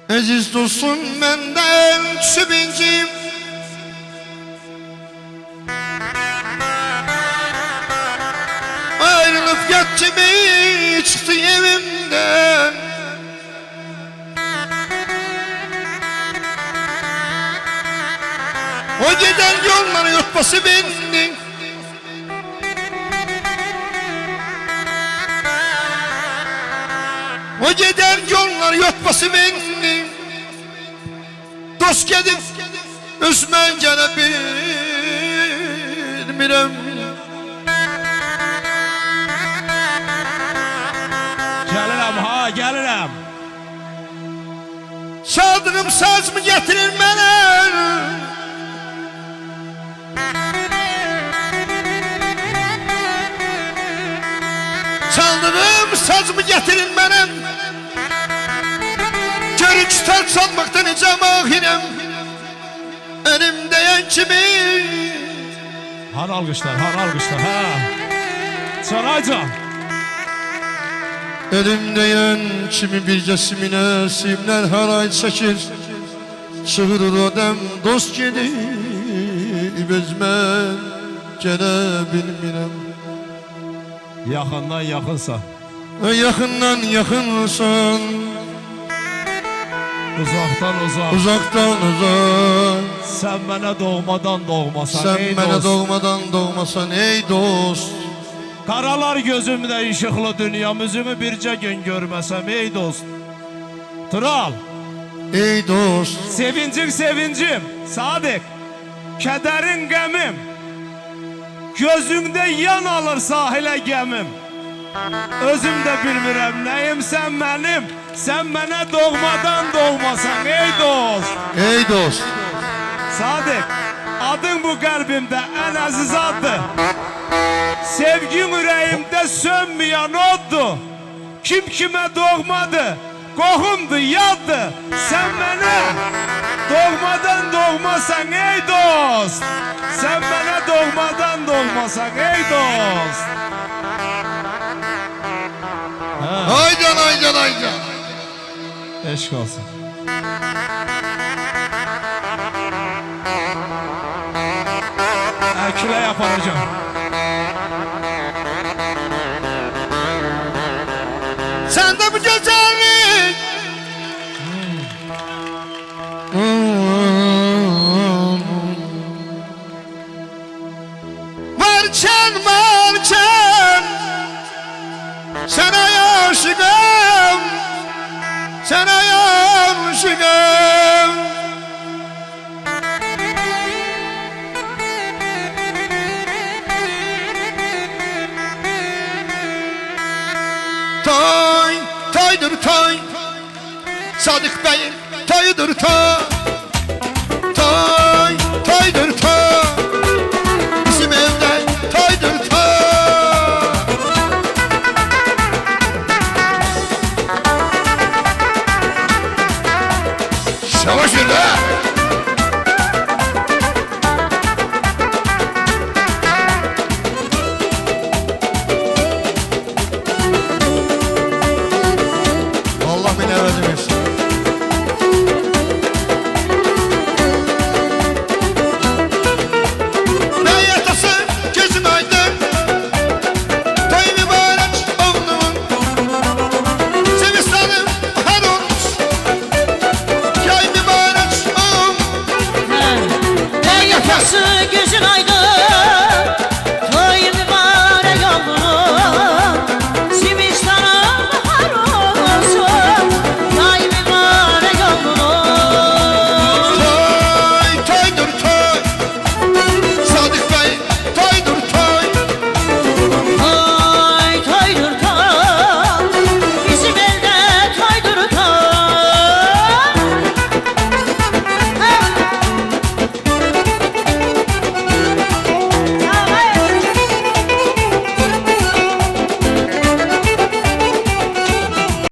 Aziz dostum benden şübincim, ayrılıp yattı beni çıktı evimden. O giden yolları yutması beni, o giden yollar yutması beni. Dost gedib özmən gələ bilmirəm. Gəlirəm ha, gəlirəm. Çaldığım saz mı getirir mənə? Çaldığım saz mı getirir mənə? Görün tutar çalmakta necə mahirəm, elimdəyən kimi. Har alqışlar, har alqışlar, ha. Çaraycan. Elimdəyən kimi bircəsimine simlər haray çəkir. Çığırır odəm dost gedib özmən gələ bilmirəm. Yaxından yaxınsan, Yaxından yaxınsan, uzaqdan uzaq. uzaqdan uzaq. Sən mənə doğmadan doğmasan, Sən ey mənə dost. doğmadan doğmasan ey dost. Qaralar gözümdə işıqlı dünyam, üzümü bircə gün görməsəm, ey dost. Tural, Ey dost. sevincim sevincim, Sadık. Kədərin qəmim, gözümdə yan alır sahilə gəmim. Özüm də bilmirəm nəyim sən mənim, sən mənə doğmadan doğmasan, ey dost. Ey dost. Sadık, adın bu qəlbimdə ən əziz addır. Sevgin ürəyimdə sönməyən oddur. Kim kimə doğmadı, qohumdur, yaddır. Sən mənə doğmadan doğmasan, ey dost. Sən mənə doğmadan doğmasan, ey dost. Aycan aycan aycan. Eşq olsun. Külək aparacağım. Sen de bu güzellik varken varken sana aşığım, sana aşığım. Toy, toydur toy, Sadık Bey'in toyudur toy. Toy, toydur toy.